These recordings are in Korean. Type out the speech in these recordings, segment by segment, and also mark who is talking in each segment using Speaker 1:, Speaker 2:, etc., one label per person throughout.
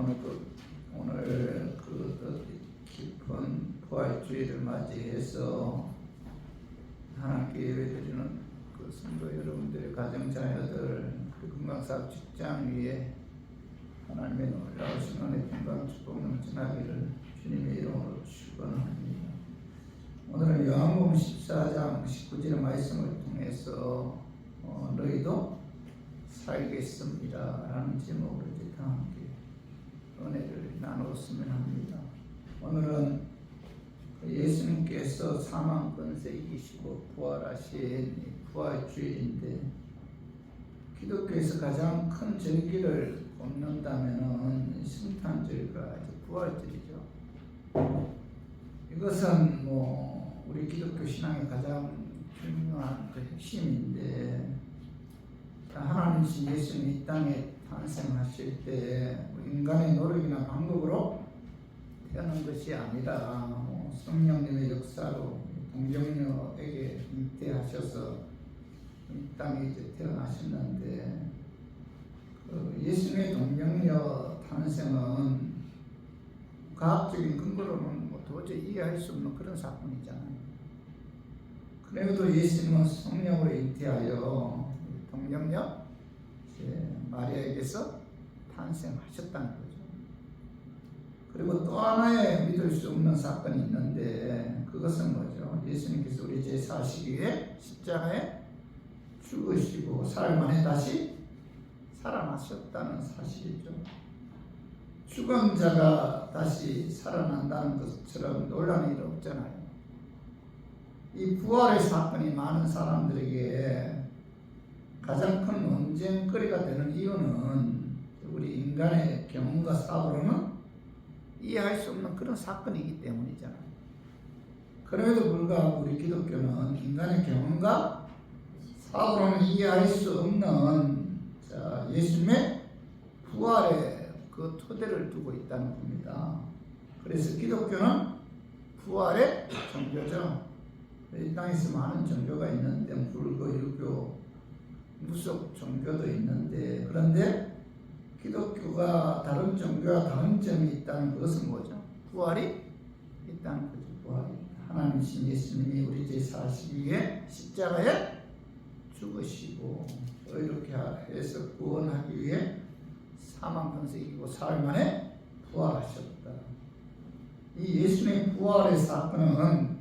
Speaker 1: 오늘 깊은 부활주의를 맞이해서 하나님께 예배드리는 그 성도 여러분들의 가정 자녀들, 그 건강사업 직장 위에 하나님의 놀라우신 은혜, 평강, 축복 넘쳐나기를 주님의 이름으로 축원합니다. 오늘은 요한복음 14장 19절의 말씀을 통해서 너희도 살겠습니다 라는 제목으로 이제 다 함께 은혜를 나누었으면 합니다. 오늘은 예수님께서 사망 권세 이기시고 부활하신 부활주일인데, 기독교에서 가장 큰 절기를 꼽는다면 성탄절과 부활절이죠. 이것은 우리 기독교 신앙의 가장 중요한 핵심인데, 하나님이신 예수님이 이 땅에 탄생하실 때 인간의 노력이나 방법으로 태어난 것이 아니라 성령님의 역사로 동정녀에게 잉태하셔서 이 땅에 이제 태어나셨는데, 예수님의 동정녀 탄생은 과학적인 근거로는 도저히 이해할 수 없는 그런 사건이잖아요. 그래도 예수님은 성령으로 잉태하여 동정녀 마리아에게서 탄생하셨다는 거죠. 그리고 또 하나의 믿을 수 없는 사건이 있는데, 그것은 뭐죠? 예수님께서 우리 죄 사시기 위해 십자가에 죽으시고 사흘 만에 다시 살아나셨다는 사실이죠. 죽은 자가 다시 살아난다는 것처럼 놀라는 일 없잖아요. 이 부활의 사건이 많은 사람들에게 가장 큰 논쟁거리가 되는 이유는 우리 인간의 경험과 사고로는 이해할 수 없는 그런 사건이기 때문이잖아요. 그럼에도 불구하고 우리 기독교는 인간의 경험과 사고로는 이해할 수 없는 예수님의 부활의 그 토대를 두고 있다는 겁니다. 그래서 기독교는 부활의 종교죠. 이 땅에서 많은 종교가 있는데, 불교, 유교, 무속 종교도 있는데, 그런데 기독교가 다른 종교와 다른 점이 있다는 것은 뭐죠? 부활이 있다는 거죠. 부활이. 하나님이신 예수님이 우리 죄 사시기 위해 십자가에 죽으시고 이렇게 해서 구원하기 위해 사망 권세 이기고 사흘 만에 부활하셨다. 이 예수님의 부활의 사건은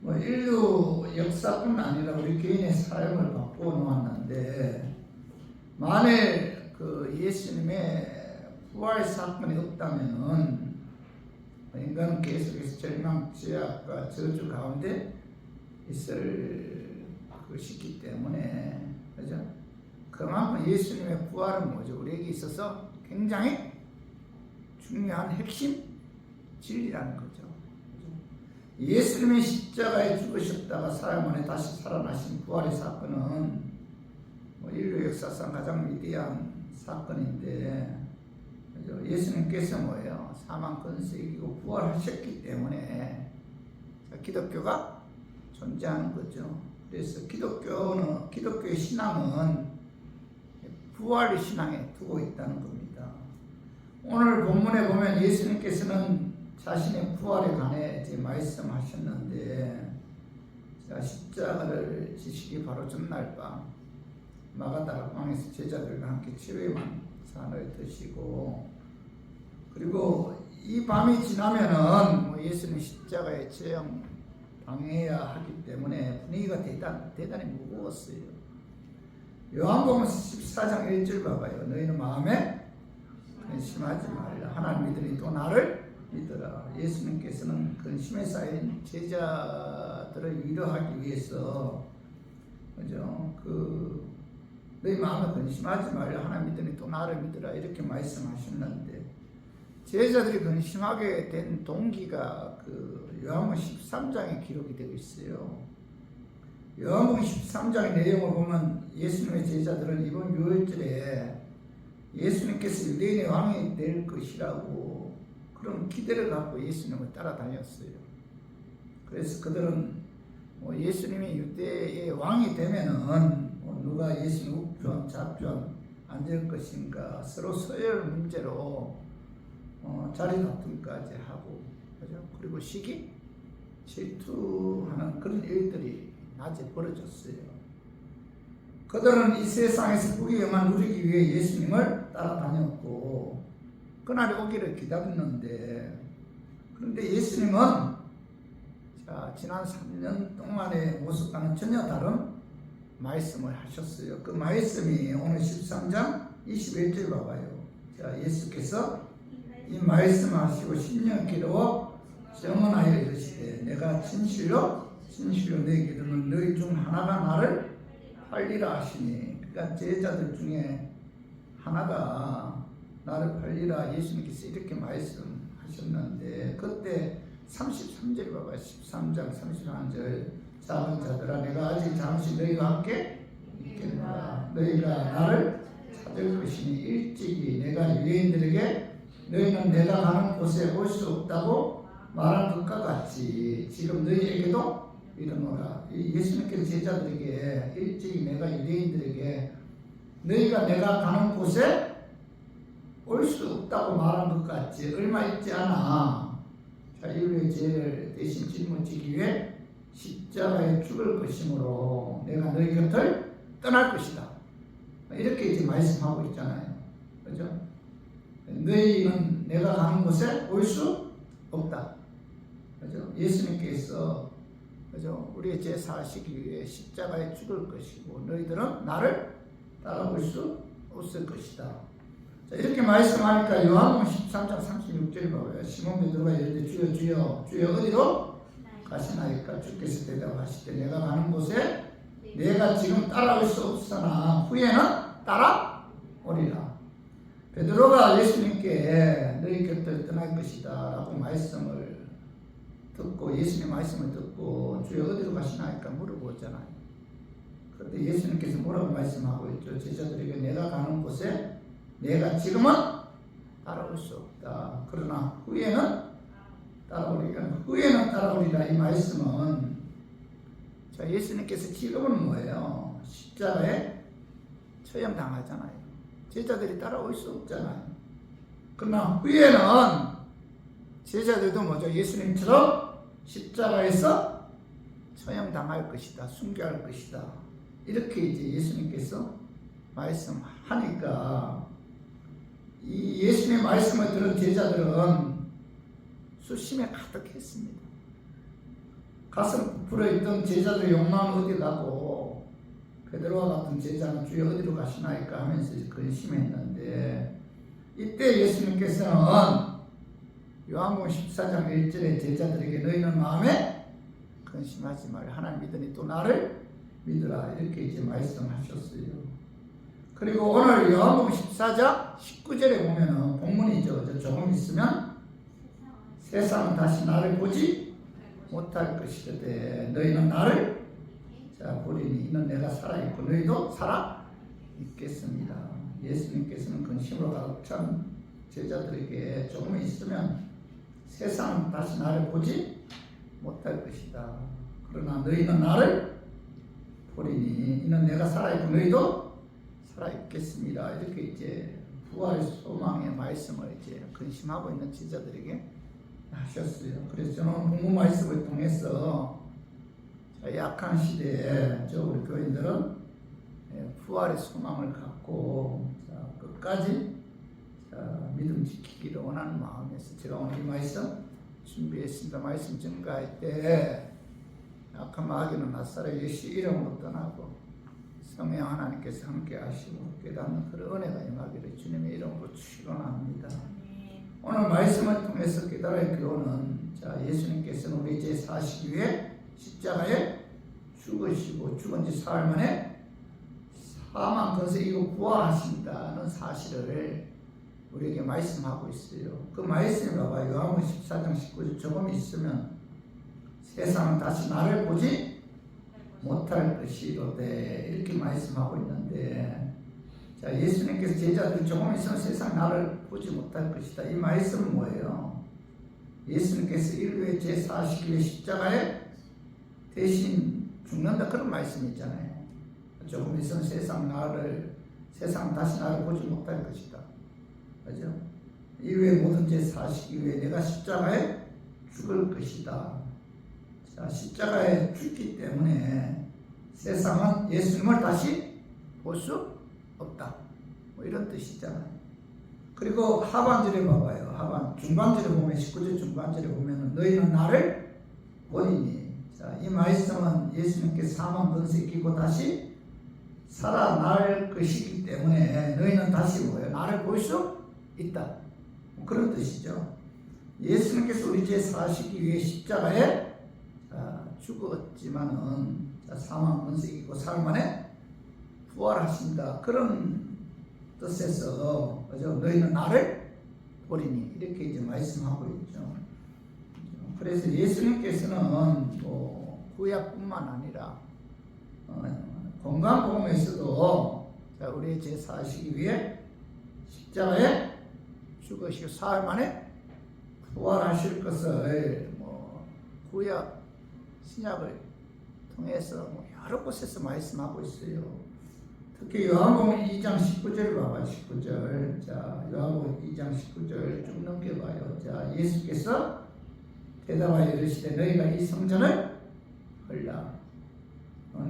Speaker 1: 인류 역사뿐 아니라 우리 개인의 삶을 바꾸어 놓았는데, 만일 예수님의 부활 사건이 없다면은 인간은 계속해서 절망, 죄악과 저주 가운데 있을 것이기 때문에, 그죠? 그만큼 예수님의 부활은 뭐죠? 우리에게 있어서 굉장히 중요한 핵심 진리라는 거죠. 예수님이 십자가에 죽으셨다가 사흘 만에 다시 살아나신 부활의 사건은 인류 역사상 가장 위대한 사건인데, 예수님께서 뭐예요? 사망 권세 이기고 부활하셨기 때문에 기독교가 존재하는 거죠. 그래서 기독교의 신앙은 부활의 신앙에 두고 있다는 겁니다. 오늘 본문에 보면 예수님께서는 자신의 부활에 관해 이제 말씀하셨는데, 십자가를 지시기 바로 전날 밤 마가다라 광에서 제자들과 함께 7회 만찬을 드시고, 그리고 이 밤이 지나면은 예수님 십자가의 처형 당해야 하기 때문에 분위기가 대단히 무거웠어요. 요한복음 14장 1절 봐봐요. 너희는 마음에 근심하지 말라. 하나님 믿으니 또 나를 믿으라. 예수님께서는 근심에 쌓인 제자들을 위로하기 위해서, 그죠? 너희 마음에 근심하지 말라. 하나님 믿으니 또 나를 믿으라. 이렇게 말씀하셨는데, 제자들이 근심하게 된 동기가 요한복음 13장에 기록이 되어 있어요. 요한복음 13장의 내용을 보면 예수님의 제자들은 이번 유월절에 예수님께서 유대인의 왕이 될 것이라고 그런 기대를 갖고 예수님을 따라다녔어요. 그래서 그들은 예수님이 유대의 왕이 되면은 누가 예수님 우편, 좌편 안 될 것인가 서로 서열 문제로 자리 다툼까지 하고 그죠? 그리고 시기 질투하는 그런 일들이 낮에 벌어졌어요. 그들은 이 세상에서 부귀영화 누리기 위해 예수님을 따라다녔고 그날이 오기를 기다렸는데 그런데 예수님은 지난 3년 동안의 모습과는 전혀 다른 말씀을 하셨어요. 그 말씀이 오늘 13장 21절 봐봐요. 예수께서 이 말씀하시고 심령 기도와 증언하여 이르시되 내가 진실로 너희에게 이르노니 너희 중 하나가 나를 팔리라 하시니 그러니까 제자들 중에 하나가 나를 팔리라 예수님께서 이렇게 말씀하셨는데 그때 33절 봐봐요. 13장 31절 작은 자들아 내가 아직 잠시 너희와 함께 있겠노라 너희가 나를 찾을 것이니 일찍이 내가 유대인들에게 너희는 내가 가는 곳에 올 수 없다고 말한 것과 같이 지금 너희에게도 이르노라. 예수님께서 제자들에게 일찍이 내가 유대인들에게 너희가 내가 가는 곳에 올 수 없다고 말한 것 같이 얼마 있지 않아 인류의 죄를 대신 짊어지기 위해 십자가에 죽을 것이므로 내가 너희 곁을 떠날 것이다. 이렇게 이제 말씀하고 있잖아요. 그죠? 너희는 내가 가는 곳에 올 수 없다. 그죠? 예수님께서 그죠? 우리의 죄 사시기 위해 십자가에 죽을 것이고 너희들은 나를 따라올 수 없을 것이다. 자, 이렇게 말씀하니까 요한복음 13장 36절 봐봐요. 시몬 베드로가 이르되 주여 주여 주여 어디로 가시나이까 주께서 대답하시되 내가 가는 곳에 내가 지금 따라올 수 없으나 후에는 따라오리라. 베드로가 예수님께 너희 곁을 떠날 것이다 라고 말씀을 듣고 예수님 말씀을 듣고 주여 어디로 가시나이까 물어보잖아요. 그런데 예수님께서 뭐라고 말씀하고 있죠? 제자들에게 내가 가는 곳에 내가 지금은 따라올 수 없다. 그러나 후에는 따라오리라. 이 말씀은 예수님께서 지금은 뭐예요? 십자가에 처형당하잖아요. 제자들이 따라올 수 없잖아요. 그러나 후에는 제자들도 뭐죠? 예수님처럼 십자가에서 처형당할 것이다. 순교할 것이다. 이렇게 이제 예수님께서 말씀하니까 이 예수님의 말씀을 들은 제자들은 수심에 가득했습니다. 가슴 부풀어 있던 제자들의 욕망은 어디 가고 베드로와 같은 제자는 주여 어디로 가시나이까 하면서 근심했는데 이때 예수님께서는 요한복음 14장 1절에 제자들에게 너희는 마음에 근심하지 말라 하나님 믿으니 또 나를 믿으라 이렇게 이제 말씀하셨어요. 그리고 오늘 요한복음 14장 19절에 보면은 본문이죠. 조금 있으면 세상은 다시 나를 보지 못할 것이되 너희는 나를 보리니 이는 내가 살아있고 너희도 살아있겠습니다. 예수님께서는 근심으로 가득 찬 제자들에게 조금 있으면 세상은 다시 나를 보지 못할 것이다. 그러나 너희는 나를 보리니 이는 내가 살아있고 너희도 살아있겠습니다. 이렇게 이제 부활의 소망의 말씀을 이제 근심하고 있는 제자들에게 하셨어요. 그래서 저는 본문 말씀을 통해서 약한 시대에 우리 교인들은 부활의 소망을 갖고 끝까지 믿음 지키기를 원하는 마음에서 제가 오늘 이 말씀 준비했습니다. 말씀 증가할 때 약한 마귀는 나사렛 예수 이름으로 떠나고 성령 하나님께서 함께 하시고 깨닫는 그런 은혜가 임하기를 주님의 이름으로 축원합니다. 오늘 말씀을 통해서 깨달을 교훈은 예수님께서는 우리 죄 사시기 위해 십자가에 죽으시고 죽은 지 사흘 만에 사망 권세 이후 부활하신다는 사실을 우리에게 말씀하고 있어요. 그 말씀이 봐봐요. 요한복음 14장 19절 조금 있으면 세상은 다시 나를 보지 못할 것이로되 이렇게 말씀하고 있는데 예수님께서 제자들이 조금 있으면 세상 나를 보지 못할 것이다. 이 말씀은 뭐예요? 예수님께서 인류의 죄 사시기 위해 십자가에 대신 죽는다 그런 말씀이 있잖아요. 조금 있으면 세상 나를 세상 다시 나를 보지 못할 것이다. 그죠? 이후에 모든 죄 사시기 위해 내가 십자가에 죽을 것이다. 자, 십자가에 죽기 때문에 세상은 예수님을 다시 볼 수 없다. 뭐 이런 뜻이잖아요. 그리고 하반절에 봐봐요. 중반절에 보면 19절 중반절에 보면은 너희는 나를 보리니. 자, 이 말씀은 예수님께서 사망 권세 이기고 다시 살아날 것이기 때문에 너희는 다시 뭐예요? 나를 볼 수 있다. 그런 뜻이죠. 예수님께서 우리 죄 사시기 위해 십자가에 죽었지만은 사망 권세 이기고 사흘 만에 부활하신다. 그런 뜻에서 그죠? 너희는 나를 보리니 이렇게 이제 말씀하고 있죠. 그래서 예수님께서는 뭐 구약뿐만 아니라 건강복음에서도 우리의 죄 사시기 위해 십자가에 죽으시고 사흘 만에 부활하실 것을 뭐 구약 신약을 통해서 뭐 여러 곳에서 말씀하고 있어요. 특히 요한복음 2장 19절 봐봐. 19절. 자, 요한복음 2장 19절 쭉 넘겨봐요. 자, 예수께서 대답하여 이르시되 너희가 이 성전을 헐라.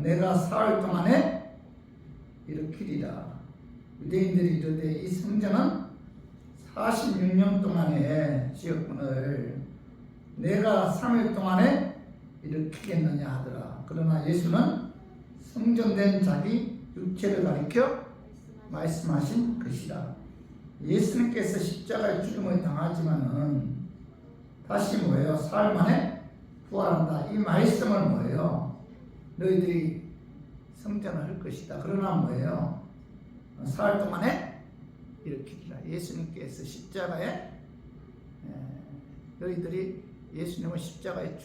Speaker 1: 내가 사흘 동안에 일으키리라. 유대인들이 이르되 이 성전은 46년 동안의 지역군을 내가 3일 동안에 일으키겠느냐 하더라. 그러나 예수는 성전된 자기 육체를 가리켜 말씀하신 것이라. 예수님께서 십자가의 죽음을 당하지만은 다시 뭐예요? 사흘 만에 부활한다. 이 말씀은 뭐예요? 너희들이 성전을 할 것이다. 그러나 뭐예요? 사흘 동안에 일으키리라. 예수님께서 십자가에 너희들이 예수님은 십자가에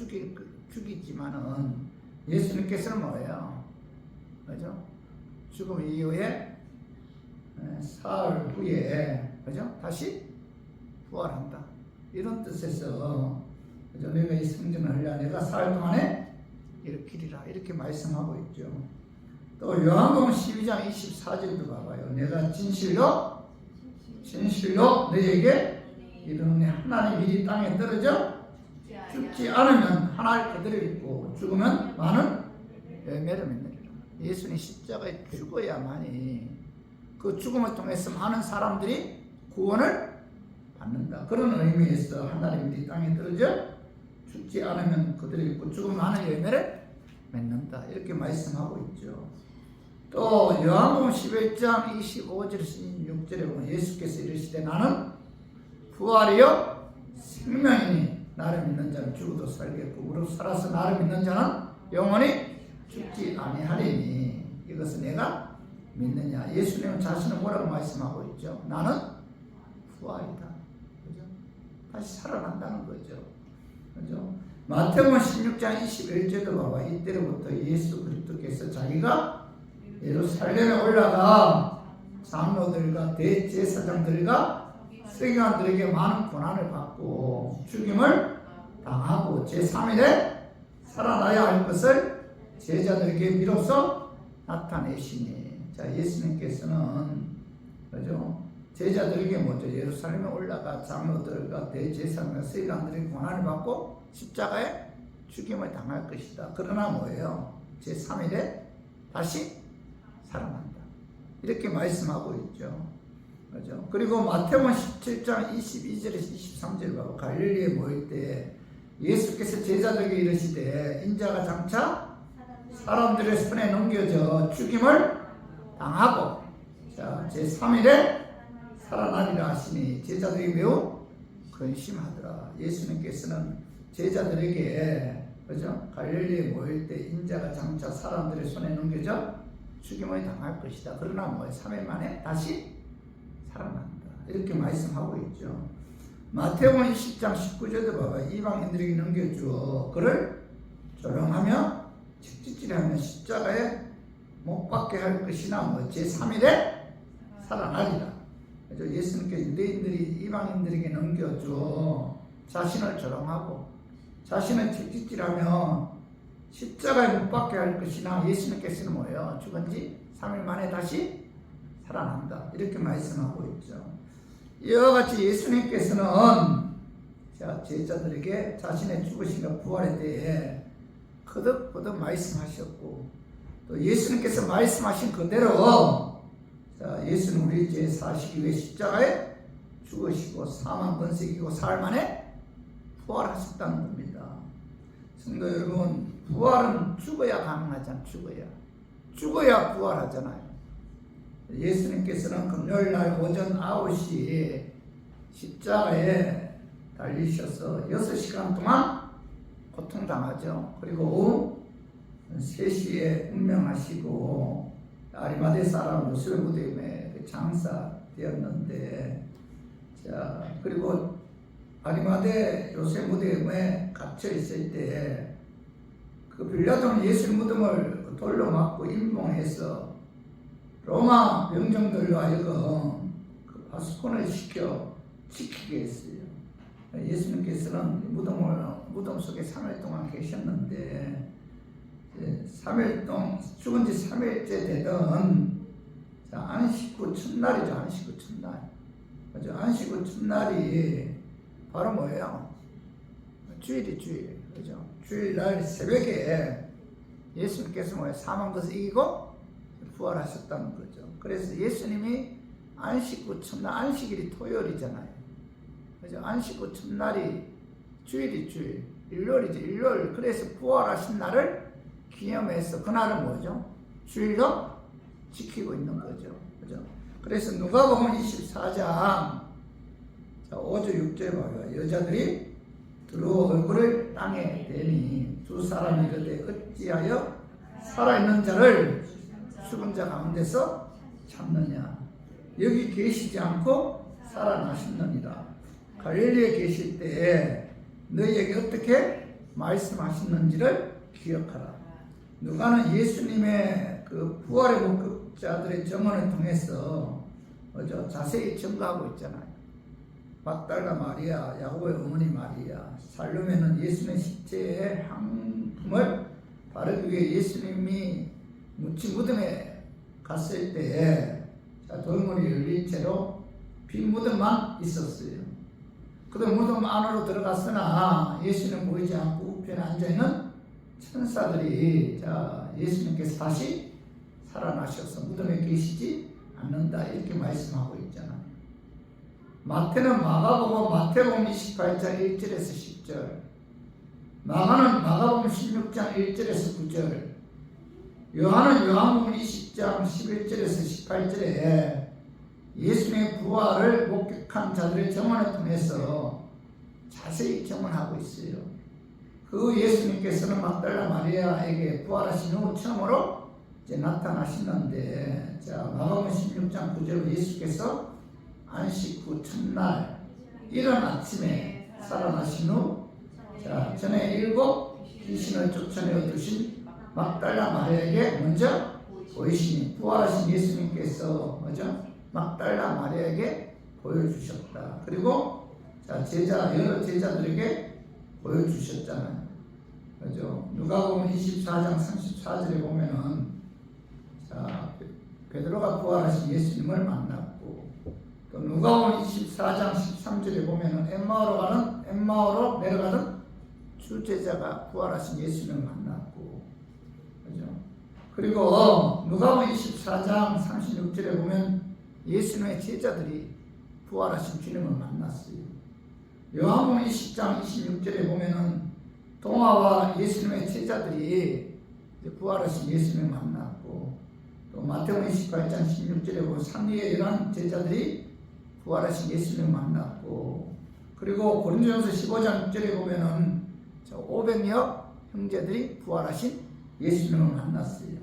Speaker 1: 죽이지만은 예수님께서는 뭐예요? 그죠? 죽음 이후에 사흘 후에 그죠? 다시 부활한다. 이런 뜻에서 그죠? 내가 이 성전을 하려 내가 사흘 동안에 일으키리라. 이렇게 말씀하고 있죠. 또 요한복음 12장 24절도 봐봐요. 내가 진실로 너에게 이르노니 하나님 일이 땅에 떨어져 죽지 않으면 하나를 그대로 있고 죽으면 많은 열매를 맺느니라. 예수님 십자가에 죽어야만이 그 죽음을 통해서 많은 사람들이 구원을 받는다. 그런 의미에서 하나님 일이 땅에 떨어져 죽지 않으면 그대로 있고 죽으면 많은 열매를 맺는다. 이렇게 말씀하고 있죠. 또 요한복음 11장 25절 26절에 보면 예수께서 이르시되 나는 부활이요 생명이니 나를 믿는 자는 죽어도 살겠고 무릇 살아서 나를 믿는 자는 영원히 죽지 아니하리니 이것은 내가 믿느냐. 예수님은 자신은 뭐라고 말씀하고 있죠? 나는 부활이다. 그죠? 다시 살아난다는 거죠. 그죠? 마태복음 16장 21절도 봐봐. 이때로부터 예수 그리스도께서 자기가 예루살렘에 올라가 장로들과 대제사장들과 서기관들에게 많은 고난을 받고 죽임을 당하고 제3일에 살아나야 할 것을 제자들에게 비로소 나타내시니. 자, 예수님께서는 그죠? 제자들에게 먼저 예루살렘에 올라가 장로들과 대제사장과 서기관들에게 고난을 받고 십자가에 죽임을 당할 것이다. 그러나 뭐예요? 제3일에 다시 살아난다. 이렇게 말씀하고 있죠. 그죠? 그리고 마태복음 17장 22절에서 23절 봐봐. 갈릴리에 모일 때 예수께서 제자들에게 이르시되 인자가 장차 사람들의 손에 넘겨져 죽임을 당하고 자, 제3일에 살아나리라 하시니 제자들이 매우 근심하더라. 예수님께서는 제자들에게 그죠? 갈릴리에 모일 때 인자가 장차 사람들의 손에 넘겨져 죽임을 당할 것이다. 그러나 뭐 3일 만에 다시 살아난다. 이렇게 말씀하고 있죠. 마태복음 20장 19절도 봐봐. 이방인들에게 넘겨주어 그를 조롱하며 책짓질하며 십자가에 못 박게 할 것이나 뭐 제3일에 살아나리라. 그래서 예수님께 유대인들이 이방인들에게 넘겨주어 자신을 조롱하고 자신을 책짓질하며 십자가에 못 박게 할 것이나 예수님께서는 뭐예요? 죽은 지 3일 만에 다시 살아난다. 이렇게 말씀하고 있죠. 이와 같이 예수님께서는 제자들에게 자신의 죽으심과 부활에 대해 거듭거듭 말씀하셨고, 또 예수님께서 말씀하신 그대로 예수는 우리 죄 사시기 위해 십자가에 죽으시고 사망 번색이고 사흘 만에 부활하셨다는 겁니다. 성도 여러분, 부활은 죽어야 가능하잖아요. 죽어야 부활하잖아요. 예수님께서는 금요일날 오전 9시 십자가에 달리셔서 6시간 동안 고통당하죠. 그리고 오후 3시에 운명하시고 아리마대 사람 요셉의 무덤에 장사되었는데, 그리고 아리마대 요셉 무덤에 갇혀 있을 때 그 빌라도는 예수 무덤을 돌로 막고 임봉해서 로마 병정들로 하여금 그 파수꾼을 시켜 지키게 했어요. 예수님께서는 무덤 속에 3일 동안 계셨는데, 3일 동안 죽은 지 3일째 되던 안식 후 첫날이죠. 안식 후 첫날. 그죠? 안식 후 첫날이 바로 뭐예요? 주일. 그죠? 주일날 새벽에 예수님께서 뭐예요? 사망 것을 이기고 부활하셨다는 거죠. 그래서 예수님이 안식 후 첫날, 안식일이 토요일이잖아요. 그죠? 안식 후 첫날이 주일이 일요일이죠. 일요일. 그래서 부활하신 날을 기념해서 그날은 뭐죠? 주일로 지키고 있는 거죠. 그죠? 그래서 누가복음 24장 5절 6절에 봐요. 여자들이 두루 얼굴을 땅에 대니 두 사람이 이르되 어찌하여 살아있는 자를 죽은 자 가운데서 찾느냐. 여기 계시지 않고 살아나셨느니라. 갈릴리에 계실 때에 너희에게 어떻게 말씀하셨는지를 기억하라. 누가는 예수님의 그 부활의 목격자들의 증언을 통해서 자세히 증거하고 있잖아요. 막달라 마리아, 야고보의 어머니 마리아, 살로메는 예수님의 시체의 향품을 바르기 위해 예수님이 묻힌 무덤에 갔을 때에 돌문이 열린 채로 빈 무덤만 있었어요. 그 무덤 안으로 들어갔으나 예수는 보이지 않고 우편에 앉아있는 천사들이 예수님께서 다시 살아나셔서 무덤에 계시지 않는다 이렇게 말씀하고 있잖아요. 마태는 마태복음 28장 1절에서 10절, 마가는 마가복음 16장 1절에서 9절, 요한은 요한복음 20장 11절에서 18절에 예수님의 부활을 목격한 자들의 증언을 통해서 자세히 증언하고 있어요. 그 예수님께서는 막달라 마리아에게 부활하신 후 처음으로 나타나시는데, 마가복음 16장 9절로 예수께서 안식 후 첫날 이른 아침에 살아나신 후 전에 7 귀신을 쫓아내어 두신 막달라 마리아에게 먼저 보이시니 부활하신 예수님께서 막달라 마리아에게 보여주셨다. 그리고 여러 제자들에게 보여주셨잖아요. 그죠? 누가복음 24장 34절에 보면은 베드로가 부활하신 예수님을 만났고, 또 누가복음 24장 13절에 보면은 엠마오로 내려가던 주 제자가 부활하신 예수님을 만났고, 그죠? 그리고 누가복음 24장 36절에 보면 예수님의 제자들이 부활하신 주님을 만났어요. 요한복음 20장 26절에 보면은 동화와 예수님의 제자들이 부활하신 예수님을 만났고, 또 마태복음 28장 16절에 보면 삼위의 11 제자들이 부활하신 예수님을 만났고, 그리고 고린도전서 15장 6절에 보면은 500여 형제들이 부활하신 예수님을 만났어요.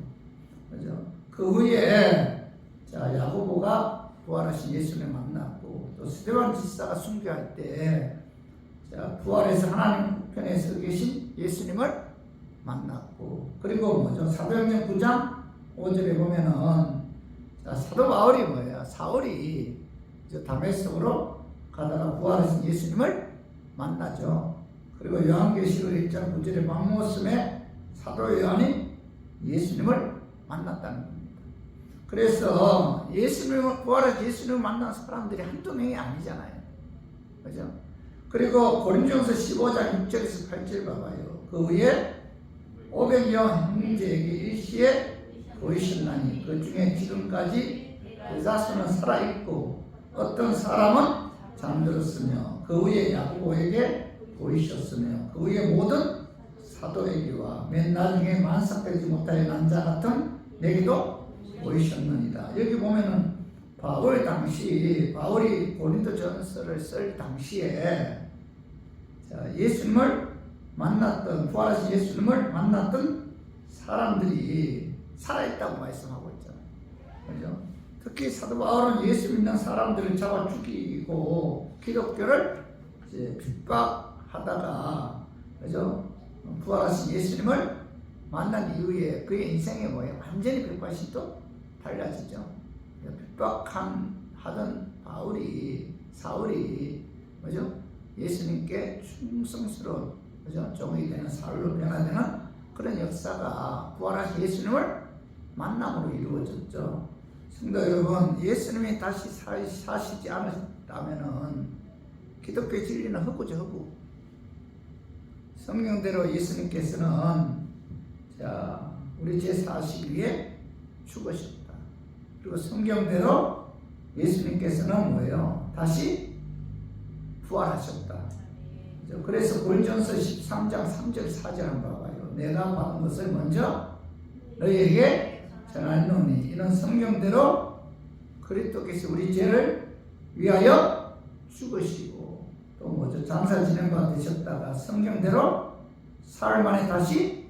Speaker 1: 그죠? 그 후에 야고보가 부활하신 예수님을 만났고, 또 스데반 지사가 순교할 때 부활해서 하나님 우편에 서 계신 예수님을 만났고, 그리고 사도행전 9장 5절에 보면은 사도 바울이 사울이 다메섹으로 가다가 부활하신 예수님을 만나죠. 그리고 요한계시록 1장 9절에 막모섬에 사도 요한이 예수님을 만났다는 겁니다. 그래서 예수님을 부활하신 예수님을 만난 사람들이 한두 명이 아니잖아요. 그죠? 그리고 고린도전서 15장 6절에서 8절 봐봐요. 그 후에 500여 형제에게 일시에 보이셨나니 그 중에 지금까지 대다수는 살아있고 어떤 사람은 잠들었으며 그 후에 야고보에게 보이셨으며 그 후에 모든 사도에게와 맨 나중에 만삭되지 못하여 난 자 같은 내게도 보이셨느니라. 여기 보면은 바울이 고린도전서를 쓸 당시에 예수님을 만났던, 부활하신 예수님을 만났던 사람들이 살아있다고 말씀하고 있잖아요. 그죠? 특히 사도 바울은 예수 믿는 사람들을 잡아 죽이고 기독교를 이제 핍박하다가, 그죠? 부활하신 예수님을 만난 이후에 그의 인생이 뭐예요? 완전히 180도 달라지죠. 핍박하던 사울이, 그죠? 예수님께 충성스러운, 그죠? 종이 되는 사울로 변화되는 그런 역사가 부활하신 예수님을 만남으로 이루어졌죠. 성도 여러분, 예수님이 다시 사시지 않았다면은 기독교의 진리는 헛구죠, 헛구. 성경대로 예수님께서는 우리 죄 사시기 위해 죽으셨다. 그리고 성경대로 예수님께서는 뭐예요? 다시 부활하셨다. 그래서 고린도전서 13장 3절 4절 한번 봐봐요. 내가 받은 것을 먼저 너희에게 전하노니 이는 성경대로 그리스도께서 우리 죄를 위하여 죽으시고 또 뭐죠? 장사 지낸 바 되셨다가 성경대로 사흘 만에 다시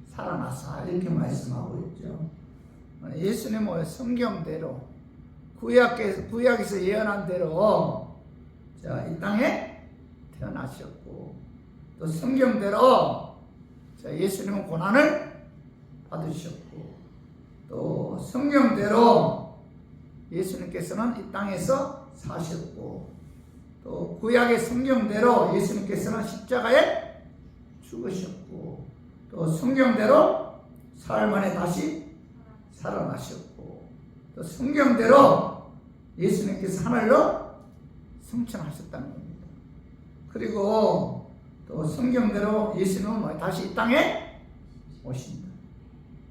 Speaker 1: 살아나사 이렇게 말씀하고 있죠. 예수님은 성경대로 구약에서 예언한 대로 이 땅에 태어나셨고 또 성경대로 예수님은 고난을 받으셨고 또 성경대로 예수님께서는 이 땅에서 사셨고 또 구약의 성경대로 예수님께서는 십자가에 죽으셨고 또 성경대로 사흘 만에 다시 살아나셨고 또 성경대로 예수님께서 하늘로 승천하셨다는 겁니다. 그리고 또 성경대로 예수님은 다시 이 땅에 오신다.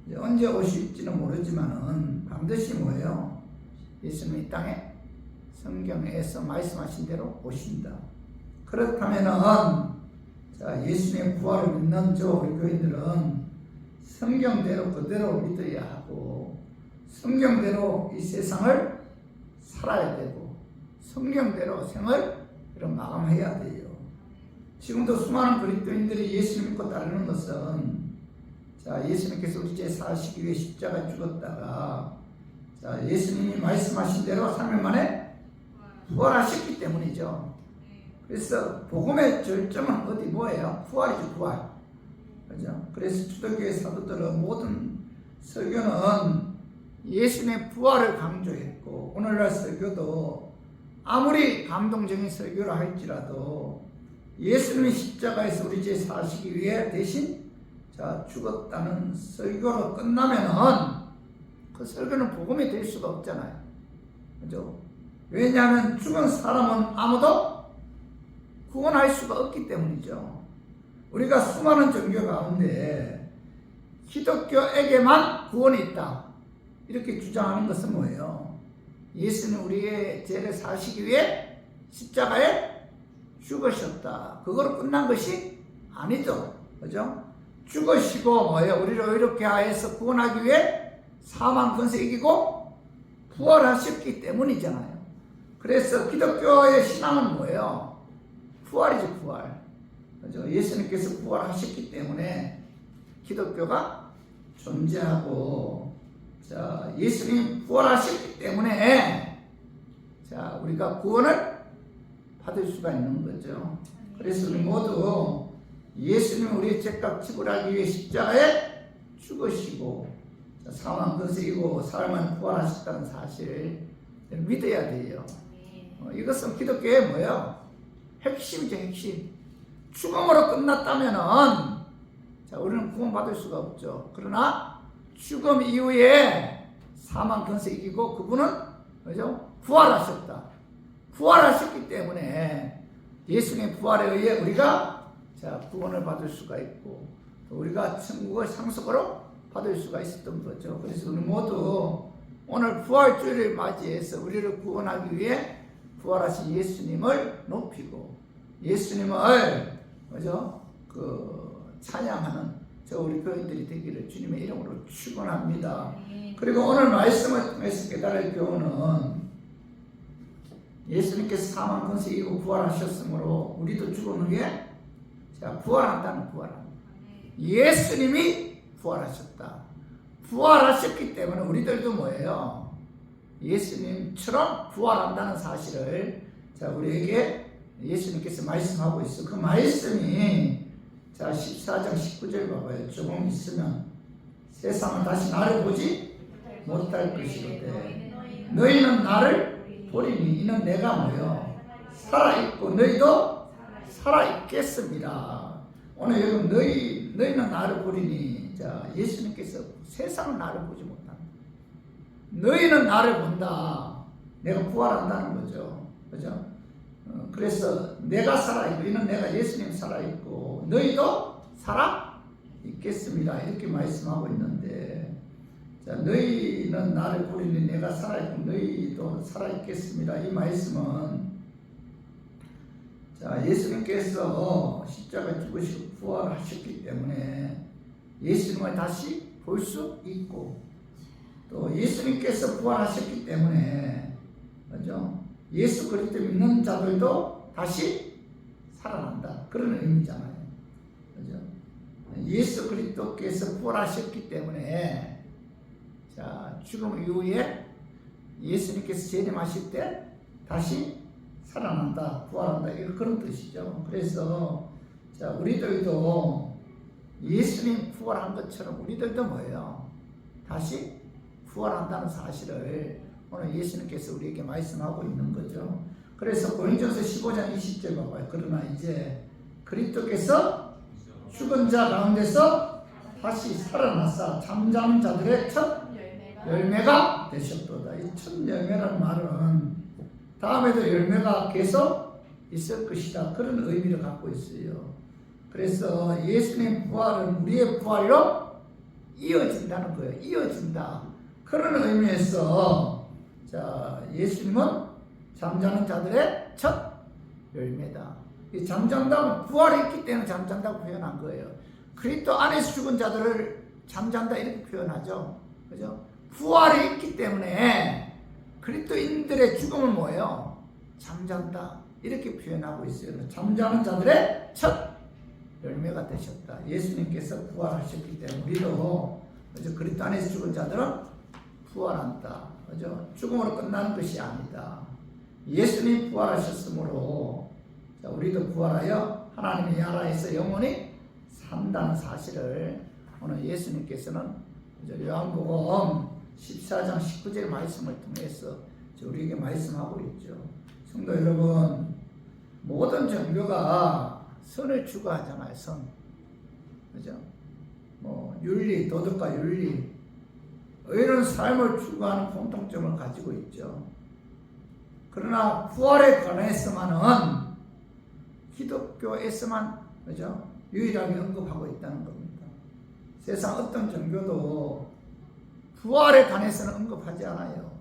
Speaker 1: 이제 언제 오실지는 모르지만은 반드시 뭐예요? 예수님이 이 땅에 성경에서 말씀하신 대로 오신다. 그렇다면은 예수님의 부활을 믿는 우리 교인들은 성경대로 그대로 믿어야 하고 성경대로 이 세상을 살아야 되고 성경대로 생을 마감해야 돼요. 지금도 수많은 그리스도인들이 예수님 믿고 따르는 것은 예수님께서 우리 죄 사시기 위해 십자가에 죽었다가 예수님이 말씀하신 대로 3일 만에 부활하셨기 때문이죠. 그래서 복음의 절정은 어디 뭐예요? 부활이죠, 부활. 그죠? 그래서 주도교회 사도들은 모든 설교는 예수님의 부활을 강조했고 오늘날 설교도 아무리 감동적인 설교라 할지라도 예수님이 십자가에서 우리 죄 사시기 위해 대신 죽었다는 설교로 끝나면은 그 설교는 복음이 될 수가 없잖아요. 그죠? 왜냐하면 죽은 사람은 아무도 구원할 수가 없기 때문이죠. 우리가 수많은 종교 가운데 기독교에게만 구원이 있다 이렇게 주장하는 것은 뭐예요? 예수는 우리의 죄를 사시기 위해 십자가에 죽으셨다. 그거로 끝난 것이 아니죠. 그죠? 죽으시고 뭐예요? 우리를 의롭게 하여서 구원하기 위해 사망 권세 이기고 부활하셨기 때문이잖아요. 그래서 기독교의 신앙은 뭐예요? 부활이죠, 부활. 그죠? 예수님께서 부활하셨기 때문에 기독교가 존재하고, 예수님 부활하셨기 때문에, 우리가 구원을 받을 수가 있는 거죠. 그래서 우리 모두 예수님 우리의 죄값 지불하기 위해 십자가에 죽으시고, 사망 권세이고, 사흘만 부활하셨다는 사실을 믿어야 돼요. 이것은 기독교의 뭐예요? 핵심이죠, 핵심. 죽음으로 끝났다면은, 우리는 구원받을 수가 없죠. 그러나, 죽음 이후에 사망 권세 이기고 그분은 그죠? 부활하셨다. 부활하셨기 때문에 예수님의 부활에 의해 우리가 자 구원을 받을 수가 있고 또 우리가 천국의 상속으로 받을 수가 있었던 거죠. 그래서 우리 모두 오늘 부활주일을 맞이해서 우리를 구원하기 위해 부활하신 예수님을 높이고 예수님을 그죠? 찬양하는 저 우리 교인들이 되기를 주님의 이름으로 축원합니다. 그리고 오늘 말씀을 통해서 깨달을 교훈은 예수님께서 사망 권세 이기고 부활하셨으므로 우리도 죽은 후에 자 부활한다는 부활합니다. 예수님이 부활하셨다. 부활하셨기 때문에 우리들도 뭐예요? 예수님처럼 부활한다는 사실을 자 우리에게 예수님께서 말씀하고 있어. 그 말씀이 자 14장 19절 봐봐요. 조금 있으면 세상은 다시 나를 보지 못할 것이로되 너희는 나를 보리니 이는 내가 뭐요? 살아있고 너희도 살아있겠습니다. 오늘 여러분 너희는 나를 보리니 자 예수님께서 세상은 나를 보지 못한다. 너희는 나를 본다. 내가 부활한다는 거죠. 그죠? 그래서 내가 살아있고 이는 내가 예수님 살아있고 너희도 살아있겠습니다. 이렇게 말씀하고 있는데 자 너희는 나를 보리니 내가 살아있고 너희도 살아있겠습니다. 이 말씀은 자 예수님께서 십자가에 죽으시고 부활하셨기 때문에 예수님을 다시 볼 수 있고 또 예수님께서 부활하셨기 때문에 그죠? 예수 그리스도 믿는 자들도 다시 살아난다. 그런 의미잖아요. 그죠? 예수 그리스도께서 부활하셨기 때문에 자 죽음 이후에 예수님께서 재림하실 때 다시 살아난다, 부활한다. 그런 뜻이죠. 그래서 자 우리들도 예수님 부활한 것처럼 우리들도 뭐예요? 다시 부활한다는 사실을 오늘 예수님께서 우리에게 말씀하고 있는 거죠. 그래서 고린도전서 15장 20절 봐봐요. 그러나 이제 그리스도께서 죽은 자 가운데서 다시 살아나사 잠자는 자들의 첫 열매가 되셨도다. 이 첫 열매라는 말은 다음에도 열매가 계속 있을 것이다. 그런 의미를 갖고 있어요. 그래서 예수님 부활은 우리의 부활로 이어진다는 거예요. 이어진다. 그런 의미에서 자 예수님은 잠자는 자들의 첫 열매다. 이 잠잔다는 부활이 있기 때문에 잠잔다고 표현한 거예요. 그리스도 안에서 죽은 자들을 잠잔다 이렇게 표현하죠. 그죠? 부활이 있기 때문에 그리스도인들의 죽음은 뭐예요? 잠잔다 이렇게 표현하고 있어요. 잠자는 자들의 첫 열매가 되셨다. 예수님께서 부활하셨기 때문에 우리도 그죠? 그리스도 안에서 죽은 자들은 부활한다. 그죠? 죽음으로 끝나는 것이 아니다. 예수님 부활하셨으므로 자, 우리도 부활하여 하나님의 나라에서 영원히 산다는 사실을 오늘 예수님께서는 요한복음 14장 19절 말씀을 통해서 우리에게 말씀하고 있죠. 성도 여러분, 모든 종교가 선을 추구하잖아요. 선, 그죠? 윤리, 도덕과 윤리, 이런 삶을 추구하는 공통점을 가지고 있죠. 그러나 부활에 관해서만은 기독교에서만 그죠? 유일하게 언급하고 있다는 겁니다. 세상 어떤 종교도 부활에 관해서는 언급하지 않아요.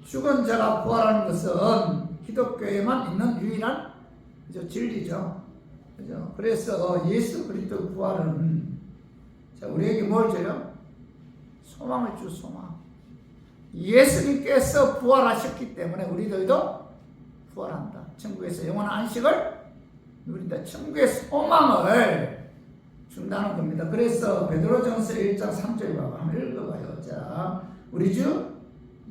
Speaker 1: 죽은 자가 부활하는 것은 기독교에만 있는 유일한 그죠? 진리죠. 그죠? 그래서 예수 그리스도 부활은 자, 우리에게 뭘 줘요? 소망을 주 소망. 예수님께서 부활하셨기 때문에 우리들도 부활한다. 천국에서 영원한 안식을 누린다. 천국의 소망을 준다는 겁니다. 그래서 베드로전서 1장 3절 봐봐. 한번 읽어봐요. 자, 우리 주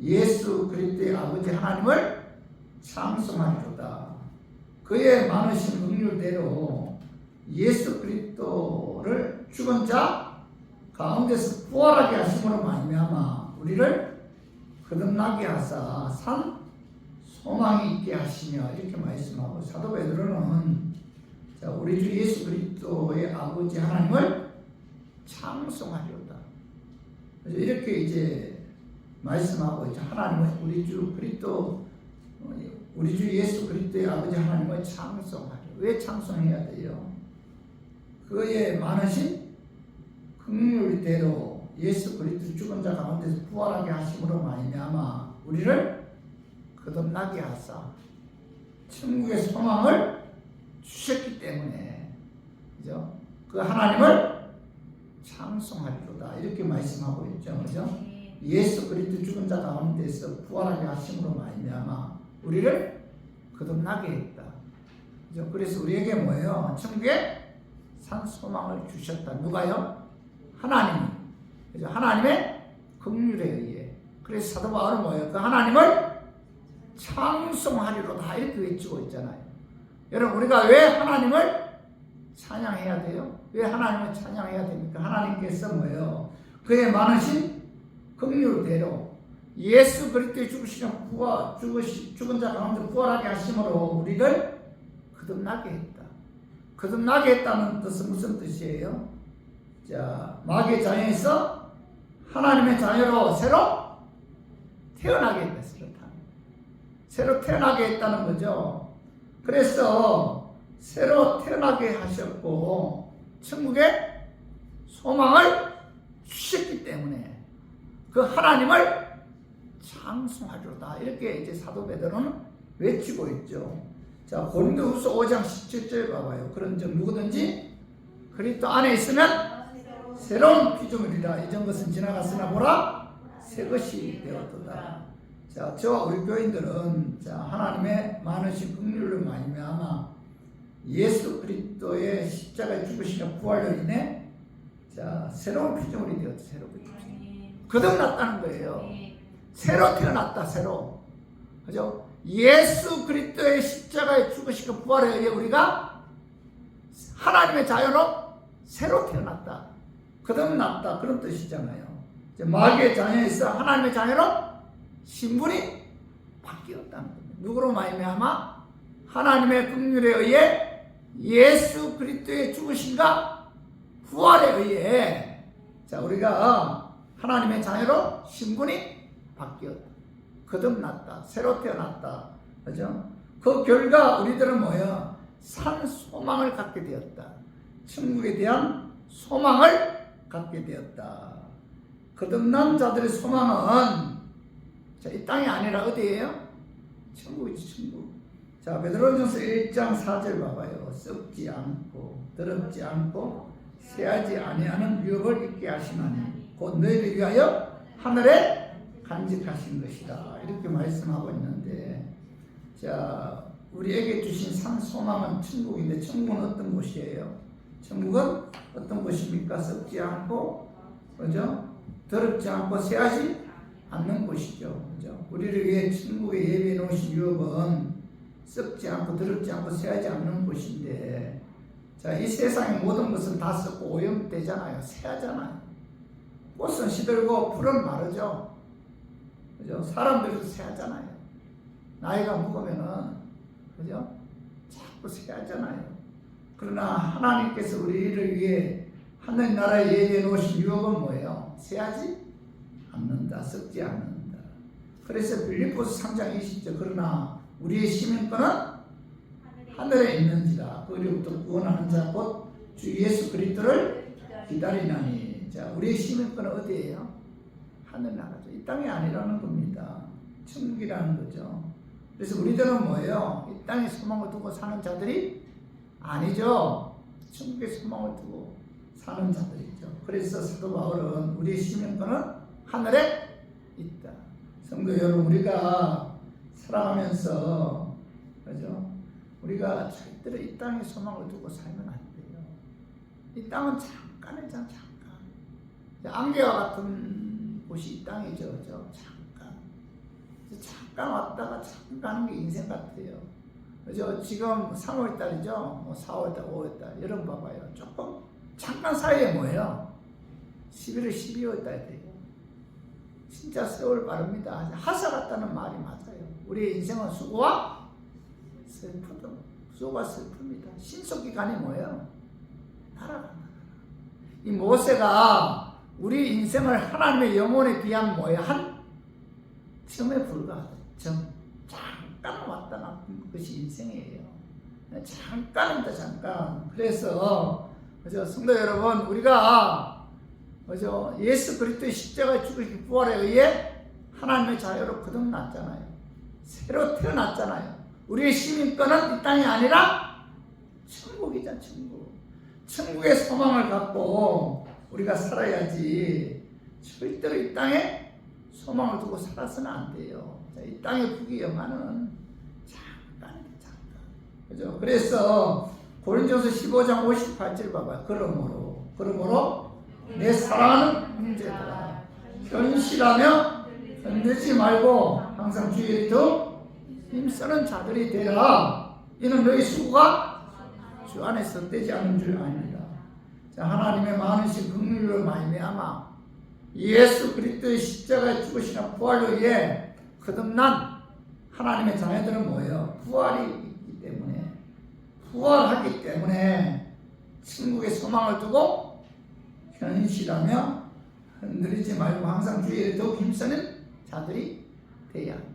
Speaker 1: 예수 그리스도의 아버지 하나님을 찬송하리로다. 그의 많으신 긍휼대로 예수 그리스도를 죽은 자 가운데서 부활하게 하심으로 말미암아 우리를 거듭나게 하사 산 소망이 있게 하시며 이렇게 말씀하고 사도 베드로는 자, 우리 주 예수 그리스도의 아버지 하나님을 찬송하리로다. 이렇게 이제 말씀하고 있죠. 하나님은 우리 주 그리스도, 우리 주 예수 그리스도의 아버지 하나님을 찬송하려. 왜 찬송해야 돼요? 그의 많으신 긍휼대로 예수 그리스도 죽은 자 가운데서 부활하게 하심으로 말미암아 우리를 거듭나게 하사 천국의 소망을 주셨기 때문에, 그죠? 그 하나님을 찬송하리로다 이렇게 말씀하고 있죠, 그죠? 예수 그리스도 죽은 자 가운데서 부활하게 하심으로 말미암아 우리를 거듭나게 했다. 그죠? 그래서 우리에게 뭐예요? 천국의 산 소망을 주셨다. 누가요? 하나님이. 그죠? 하나님의 긍휼에 의해. 그래서 사도 바울은 뭐예요? 그 하나님을 찬송하리로다 이렇게 외치고 있잖아요. 여러분, 우리가 왜 하나님을 찬양해야 돼요? 왜 하나님을 찬양해야 됩니까? 하나님께서 뭐예요? 그의 많으신 긍휼대로 예수 그리스도의 죽은 자 가운데 부활하게 하심으로 우리를 거듭나게 했다. 거듭나게 했다는 뜻은 무슨 뜻이에요? 자, 마귀의 자녀에서 하나님의 자녀로 새로 태어나게 했다. 새로 태어나게 했다는 거죠. 그래서 새로 태어나게 하셨고 천국의 소망을 주셨기 때문에 그 하나님을 찬송하리로다 이렇게 이제 사도 베드로는 외치고 있죠. 자, 고린도후서 5장 17절 봐봐요. 그런즉 누구든지 그리스도 안에 있으면 새로운 피조물이라. 이전 것은 지나갔으나 보라 새 것이 되었도다. 자, 저와 우리 교인들은 자, 하나님의 많으신 긍휼을 말미암아 예수 그리스도의 십자가에 죽으시는 부활로 인해 자, 새로운 피조물이 되었다. 새로운 피조물. 거듭났다는 거예요. 새로 태어났다. 새로. 그죠? 예수 그리스도의 십자가에 죽으시고 부활에 의해 우리가 하나님의 자녀로 새로 태어났다. 거듭났다. 그런 뜻이잖아요. 마귀의 자녀에서 하나님의 자녀로 신분이 바뀌었다는 겁니다. 누구로 말미암아? 하나님의 긍휼에 의해 예수 그리스도의 죽으심과 부활에 의해 자, 우리가 하나님의 자녀로 신분이 바뀌었다. 거듭났다. 새로 태어났다. 그죠? 그 결과 우리들은 뭐예요? 산 소망을 갖게 되었다. 천국에 대한 소망을 갖게 되었다. 거듭난 자들의 소망은 자, 이 땅이 아니라 어디예요? 천국이지, 천국. 자, 베드로전서 1장 4절 봐봐요. 썩지 않고 더럽지 않고 새하지 아니하는 유업을 있게 하시나니 곧 너희를 위하여 하늘에 간직하신 것이다. 이렇게 말씀하고 있는데, 자, 우리에게 주신 산 소망은 천국인데 천국은 어떤 곳이에요? 천국은 어떤 곳입니까? 썩지 않고, 그죠? 더럽지 않고 새하지 않는 곳이죠. 그죠? 우리를 위해 천국에 예비해 놓으신 유업은 썩지 않고 더럽지 않고 새하지 않는 곳인데, 자, 이 세상의 모든 것은 다 썩고 오염되잖아요. 새하잖아요. 꽃은 시들고 풀은 마르죠. 그죠? 사람들도 새하잖아요. 나이가 먹으면은, 그죠? 자꾸 새하잖아요. 그러나 하나님께서 우리를 위해 하늘나라에 예비해 놓으신 유업은 뭐예요? 새하지 않는다. 썩지 않는다. 그래서 빌립보서 3장 20절 그러나 우리의 시민권은 하늘에 있는지라. 그리고부터 구원하는 자 곧 주 예수 그리스도를 기다리나니. 자, 우리의 시민권은 어디예요? 하늘나라죠. 이 땅이 아니라는 겁니다. 천국이라는 거죠. 그래서 우리들은 뭐예요? 이 땅에 소망을 두고 사는 자들이 아니죠. 천국에 소망을 두고 사는 자들이죠. 그래서 사도 바울은 우리의 시민권은 하늘에 있다. 성도 여러분, 우리가 살아가면서, 그죠? 우리가 절대로 이 땅에 소망을 두고 살면 안 돼요. 이 땅은 잠깐이잖아, 잠깐. 안개와 같은 곳이 이 땅이죠, 그죠? 잠깐 왔다가 잠깐 가는 게 인생 같아요. 그죠? 지금 3월달이죠? 뭐 4월달, 5월달, 여름 봐봐요. 조금, 잠깐 사이에 뭐예요? 11월, 12월달 돼요. 진짜 세월 빠릅니다. 하사 같다는 말이 맞아요. 우리의 인생은 수고와 슬픔, 수고와 슬픔입니다. 신속기간이 뭐예요? 날아간다. 이 모세가 우리 인생을 하나님의 영혼에 비한 뭐예요? 한 점에 불과하다. 점. 잠깐 왔다 갔다 것이 인생이에요. 잠깐입니다. 잠깐. 그래서 성도 여러분, 우리가 예수 그리스도의 십자가의 죽으신 부활에 의해 하나님의 자유로 거듭났잖아요. 새로 태어났잖아요. 우리의 시민권은 이 땅이 아니라 천국이잖아. 천국. 천국의 소망을 갖고 우리가 살아야지 절대로 이 땅에 소망을 두고 살아서는 안 돼요. 이 땅의 부귀영화는 잠깐입니다. 잠깐. 그죠? 그래서 고린도서 15장 58절 봐봐요. 그러므로 내 사랑하는 형제들아, 현실하며 흔들지 말고 항상 주의 더 힘쓰는 자들이 되라. 이는 너희 수고가 주 안에서 떼지 않는 줄 아닙니다. 자, 하나님의 많으신 긍휼로 말미암아 예수 그리스도의 십자가에 죽으시는 부활로 인해 거듭난 하나님의 자녀들은 뭐예요? 부활이 있기 때문에, 부활하기 때문에 천국의 소망을 두고 현실하며 흔들리지 말고 항상 주의에 더욱 힘쓰는 자들이 되어야 한다.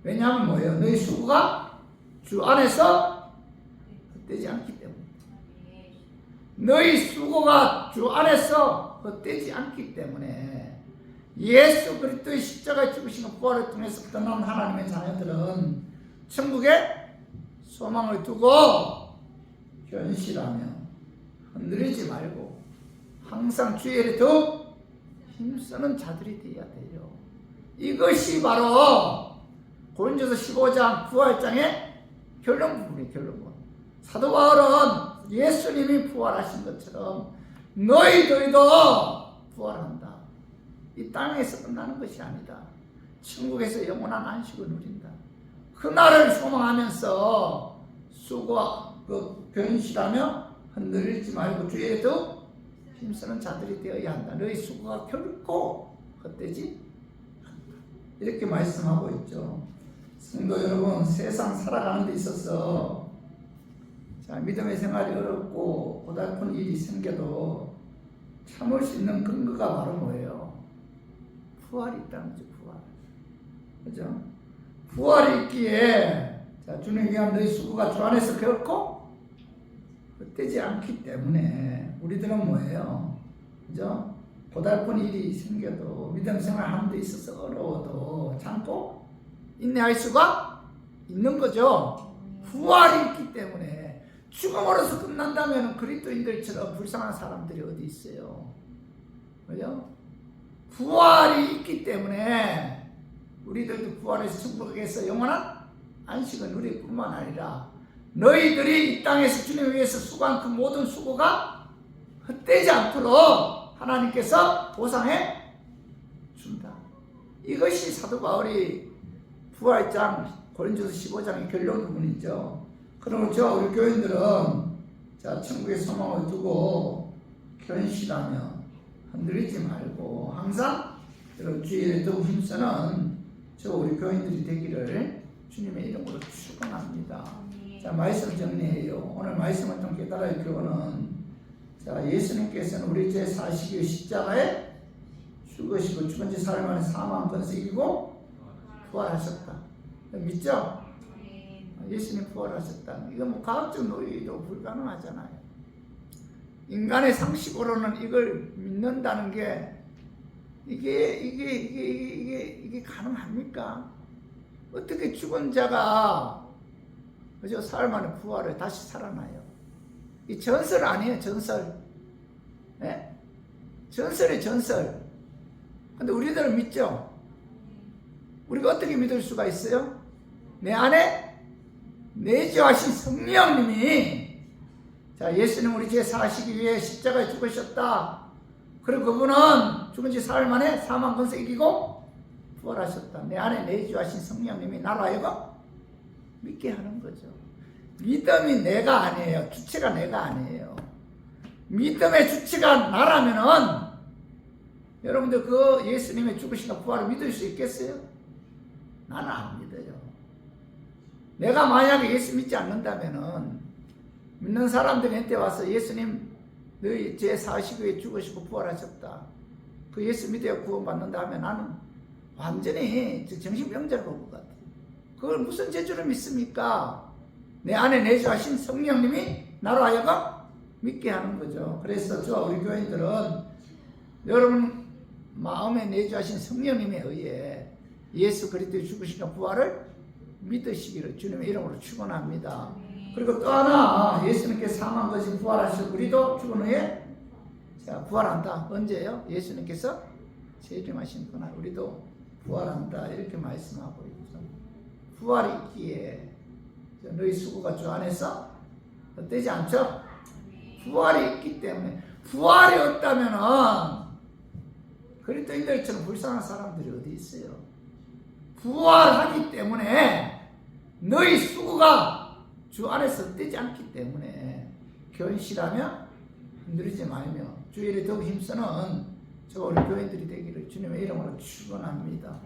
Speaker 1: 왜냐하면 뭐예요? 너희 수고가 주 안에서 헛되지 않기 때문에. 너희 수고가 주 안에서 헛되지 않기 때문에 예수 그리스도의 십자가에 죽으시는 부활을 통해서 떠난 하나님의 자녀들은 천국에 소망을 두고 현실하며 흔들리지 말고 항상 주의 일에 더욱 힘쓰는 자들이 되어야 돼요. 이것이 바로 고린도서 15장 부활장의 결론 부분이에요. 결론 부분. 사도 바울은 예수님이 부활하신 것처럼 너희들도 부활한다. 이 땅에서 끝나는 것이 아니다. 천국에서 영원한 안식을 누린다. 그날을 소망하면서 수고와 변실하며 흔들리지 말고 주의 더 힘쓰는 자들이 되어야 한다. 너희 수고가 결코 헛되지 않다. 이렇게 말씀하고 있죠. 성도 여러분, 세상 살아가는 데 있어서 믿음의 생활이 어렵고 고달픈 일이 생겨도 참을 수 있는 근거가 바로 뭐예요? 부활이 있다는 거죠. 부활. 그죠? 부활이 있기에 주님이 한 너희 수고가 주 안에서 결코 헛되지 않기 때문에 우리들은 뭐예요? 그죠? 고달픈 일이 생겨도 믿음 생활하는 데 있어서 어려워도 참고 인내할 수가 있는 거죠. 부활이 있기 때문에. 죽음으로서 끝난다면 그리스도인들처럼 불쌍한 사람들이 어디 있어요? 그죠? 부활이 있기 때문에 우리들도 부활해서 천국에서 영원한 안식을 누릴 뿐만 아니라 너희들이 이 땅에서 주님을 위해서 수고한 그 모든 수고가 헛되지 않도록 하나님께서 보상해 준다. 이것이 사도 바울이 부활장 고린도서 15장의 결론 부분이죠. 그렇죠. 우리 교인들은 천국의 소망을 두고 견실하며 흔들리지 말고 항상 주의에 더욱 힘쓰는 우리 교인들이 되기를 주님의 이름으로 축원합니다. 자, 말씀 정리해요. 오늘 말씀을 통해 깨달을 교훈은 예수님께서는 우리 죄 사시기 십자가에 죽으시고 죽은 지 사흘 만에 사망 권세 이기고 부활하셨다. 믿죠? 예수님 부활하셨다. 이거 과학적 논리도 불가능하잖아요. 인간의 상식으로는 이걸 믿는다는 게 이게 가능합니까? 어떻게 죽은 자가 그죠? 사흘 만에 부활을 다시 살아나요? 이 전설 아니에요, 전설. 네? 전설이에요, 전설. 근데 우리들은 믿죠? 우리가 어떻게 믿을 수가 있어요? 내 안에 내주하신 성령님이 예수님 우리 죄 사시기 위해 십자가에 죽으셨다. 그리고 그분은 죽은 지 사흘 만에 사망 권세 이기고 부활하셨다. 내 안에 내주하신 성령님이 나로 하여금 믿게 하는 거죠. 믿음이 내가 아니에요. 주체가 내가 아니에요. 믿음의 주체가 나라면은 여러분들 그 예수님의 죽으시고 부활을 믿을 수 있겠어요? 나는 안 믿어요. 내가 만약에 예수 믿지 않는다면은 믿는 사람들이 한테 와서 예수님 너희 죄 사시기 위해 죽으시고 부활하셨다. 그 예수 믿어야 구원받는다 하면 나는 완전히 정신병자를 본 것 같아요. 그걸 무슨 재주를 믿습니까? 내 안에 내주하신 성령님이 나로 하여금 믿게 하는 거죠. 그래서 저와 우리 교인들은 여러분 마음에 내주하신 성령님에 의해 예수 그리스도의 죽으시는 부활을 믿으시기를 주님의 이름으로 축원합니다. 그리고 또 하나, 예수님께서 사망한 것이 부활하시고 우리도 죽은 후에 자, 부활한다. 언제요? 예수님께서 재림하신 그날 우리도 부활한다. 이렇게 말씀하고 있죠. 부활이 있기에 너희 수고가 주 안에서 되지 않죠? 부활이 있기 때문에, 부활이 없다면은 그리스도인들처럼 불쌍한 사람들이 어디 있어요? 부활하기 때문에 너희 수고가 주 안에서 되지 않기 때문에 견실하며 흔들리지 말며 주일에 더욱 힘쓰는 저 우리 교인들이 되기를 주님의 이름으로 축원합니다.